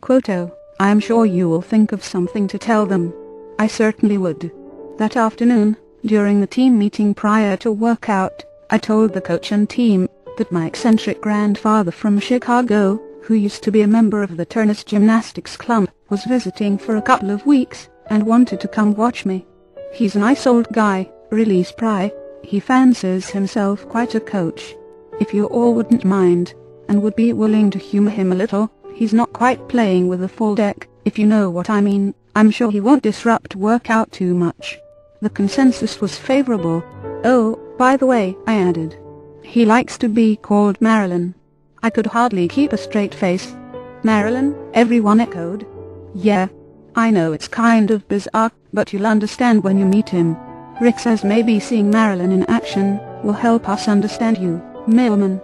Quoto, I am sure you will think of something to tell them. I certainly would. That afternoon, during the team meeting prior to workout, I told the coach and team that my eccentric grandfather from Chicago, who used to be a member of the Turners Gymnastics Club, was visiting for a couple of weeks and wanted to come watch me. He's a nice old guy, really spry. He fancies himself quite a coach. If you all wouldn't mind, and would be willing to humor him a little, he's not quite playing with a full deck, if you know what I mean. I'm sure he won't disrupt workout too much. The consensus was favorable. Oh, by the way, I added, he likes to be called Marilyn. I could hardly keep a straight face. Marilyn, everyone echoed. Yeah. I know it's kind of bizarre, but you'll understand when you meet him. Rick says maybe seeing Marilyn in action will help us understand you, Millman.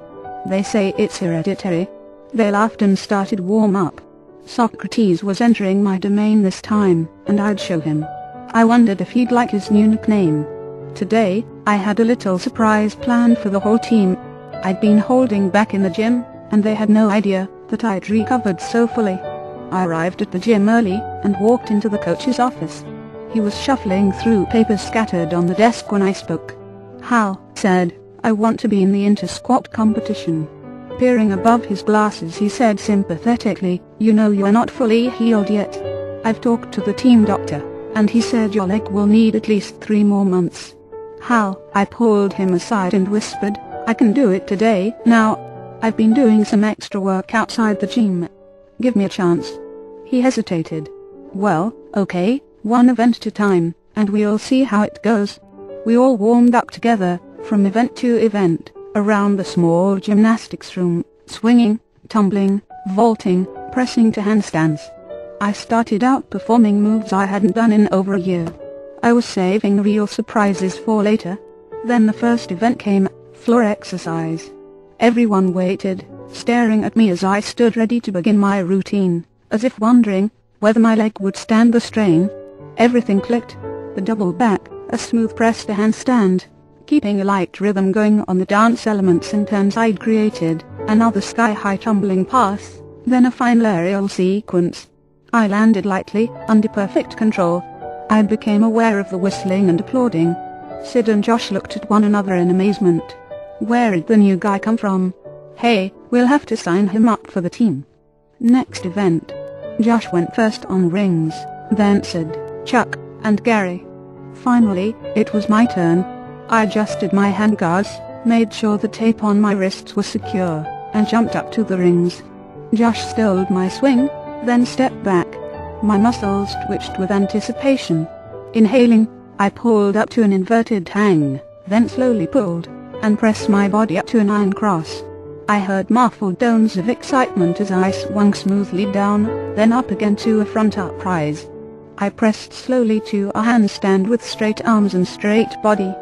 They say it's hereditary. They laughed and started warm up. Socrates was entering my domain this time, and I'd show him. I wondered if he'd like his new nickname. Today, I had a little surprise planned for the whole team. I'd been holding back in the gym, and they had no idea that I'd recovered so fully. I arrived at the gym early and walked into the coach's office. He was shuffling through papers scattered on the desk when I spoke. Hal said, I want to be in the inter-squat competition. Peering above his glasses he said sympathetically, you know you are not fully healed yet. I've talked to the team doctor, and he said your leg will need at least 3 more months. Hal, I pulled him aside and whispered, I can do it today. Now, I've been doing some extra work outside the gym. Give me a chance. He hesitated. Well, okay, one event at a time, and we'll see how it goes. We all warmed up together, from event to event, around the small gymnastics room, swinging, tumbling, vaulting, pressing to handstands. I started out performing moves I hadn't done in over a year. I was saving real surprises for later. Then the first event came, floor exercise. Everyone waited, staring at me as I stood ready to begin my routine, as if wondering whether my leg would stand the strain. Everything clicked. The double back, a smooth press to handstand, keeping a light rhythm going on the dance elements and turns I'd created, another sky-high tumbling pass, then a final aerial sequence. I landed lightly, under perfect control. I became aware of the whistling and applauding. Sid and Josh looked at one another in amazement. Where did the new guy come from? Hey, we'll have to sign him up for the team. Next event. Josh went first on rings, then Sid, Chuck, and Gary. Finally, it was my turn. I adjusted my handguards, made sure the tape on my wrists was secure, and jumped up to the rings. Josh stilled my swing, then stepped back. My muscles twitched with anticipation. Inhaling, I pulled up to an inverted hang, then slowly pulled, and pressed my body up to an iron cross. I heard muffled tones of excitement as I swung smoothly down, then up again to a front uprise. I pressed slowly to a handstand with straight arms and straight body.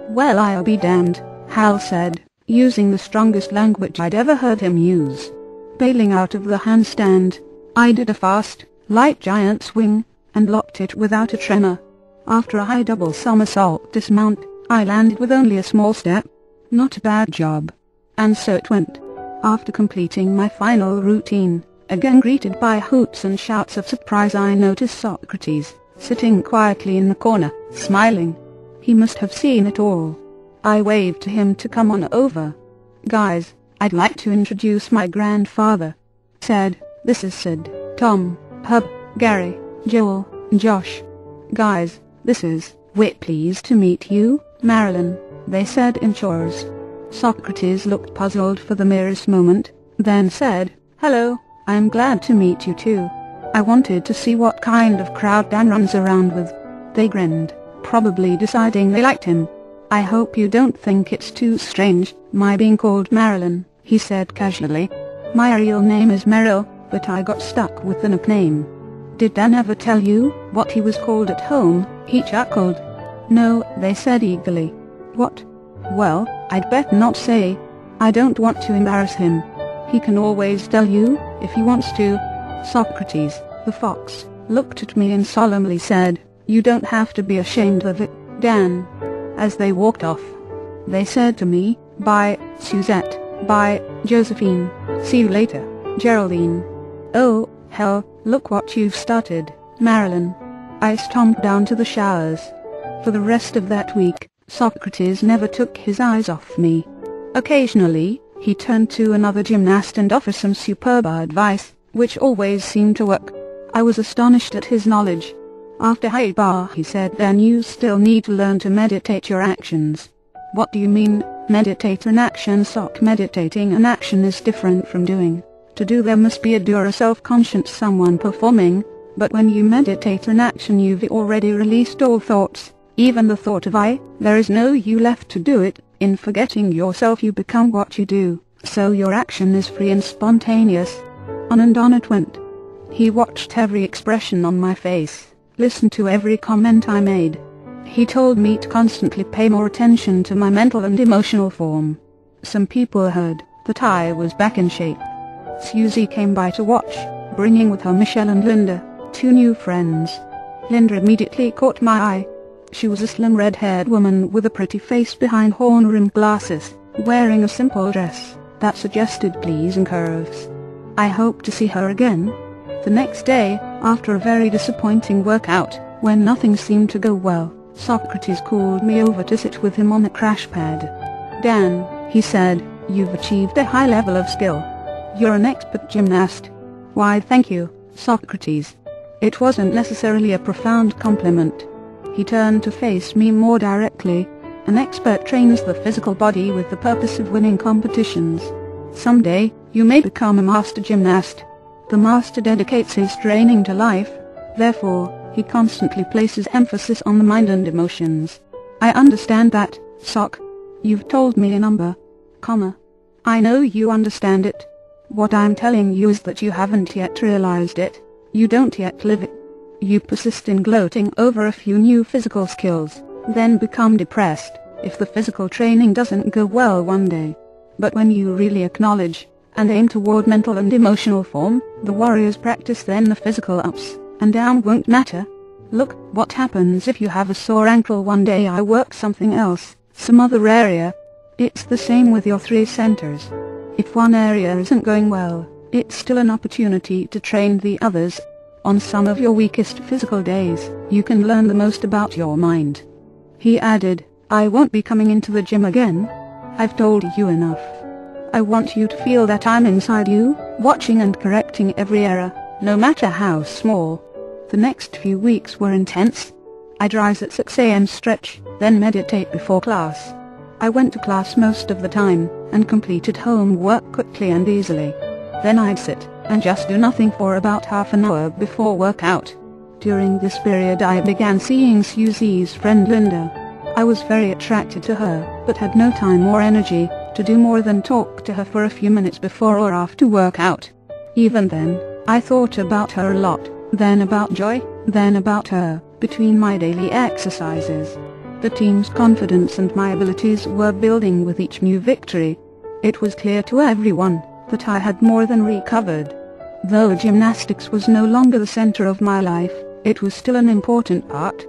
Well, I'll be damned, Hal said, using the strongest language I'd ever heard him use. Bailing out of the handstand, I did a fast, light giant swing, and locked it without a tremor. After a high double somersault dismount, I landed with only a small step. Not a bad job. And so it went. After completing my final routine, again greeted by hoots and shouts of surprise, I noticed Socrates, sitting quietly in the corner, smiling. He must have seen it all. I waved to him to come on over. Guys, I'd like to introduce my grandfather. Said, this is Sid, Tom, Hub, Gary, Joel, Josh. Guys, this is, we're pleased to meet you, Marilyn, they said in chorus. Socrates looked puzzled for the merest moment, then said, hello, I'm glad to meet you too. I wanted to see what kind of crowd Dan runs around with. They grinned, probably deciding they liked him. I hope you don't think it's too strange, my being called Marilyn, he said casually. My real name is Merrill, but I got stuck with the nickname. Did Dan ever tell you what he was called at home? He chuckled. No, they said eagerly. What? Well, I'd better not say. I don't want to embarrass him. He can always tell you, if he wants to. Socrates, the fox, looked at me and solemnly said, you don't have to be ashamed of it, Dan. As they walked off, they said to me, bye, Suzette, bye, Josephine, see you later, Geraldine. Oh, hell, look what you've started, Marilyn." I stomped down to the showers. For the rest of that week, Socrates never took his eyes off me. Occasionally, he turned to another gymnast and offered some superb advice, which always seemed to work. I was astonished at his knowledge. "After high bar," he said, "then you still need to learn to meditate your actions." "What do you mean, meditate an action, Soc?" "Meditating an action is different from doing. To do there must be a doer, a self-conscious someone performing, but when you meditate an action you've already released all thoughts, even the thought of I. There is no you left to do it. In forgetting yourself you become what you do, so your action is free and spontaneous." On and on it went. He watched every expression on my face, listened to every comment I made. He told me to constantly pay more attention to my mental and emotional form. Some people heard that I was back in shape. Susie came by to watch, bringing with her Michelle and Linda, 2 new friends. Linda immediately caught my eye. She was a slim red-haired woman with a pretty face behind horn-rimmed glasses, wearing a simple dress that suggested pleasing curves. I hoped to see her again. The next day, after a very disappointing workout, when nothing seemed to go well, Socrates called me over to sit with him on a crash pad. "Dan," he said, "you've achieved a high level of skill. You're an expert gymnast." "Why, thank you, Socrates." It wasn't necessarily a profound compliment. He turned to face me more directly. "An expert trains the physical body with the purpose of winning competitions. Someday, you may become a master gymnast. The master dedicates his training to life. Therefore, he constantly places emphasis on the mind and emotions." "I understand that, Soc. You've told me a number, comma. I know you understand it. What I'm telling you is that you haven't yet realized it. You don't yet live it. You persist in gloating over a few new physical skills, then become depressed if the physical training doesn't go well one day. But when you really acknowledge and aim toward mental and emotional form, the warrior's practice, then the physical ups and down won't matter. Look what happens if you have a sore ankle one day. I work something else, some other area. It's the same with your 3 centers. If one area isn't going well, it's still an opportunity to train the others. On some of your weakest physical days, you can learn the most about your mind." He added, "I won't be coming into the gym again. I've told you enough. I want you to feel that I'm inside you, watching and correcting every error, no matter how small." The next few weeks were intense. I'd rise at 6 a.m. stretch, then meditate before class. I went to class most of the time, and completed homework quickly and easily. Then I'd sit and just do nothing for about half an hour before workout. During this period I began seeing Susie's friend Linda. I was very attracted to her, but had no time or energy to do more than talk to her for a few minutes before or after workout. Even then, I thought about her a lot, then about Joy, then about her, between my daily exercises. The team's confidence and my abilities were building with each new victory. It was clear to everyone that I had more than recovered. Though gymnastics was no longer the center of my life, it was still an important part.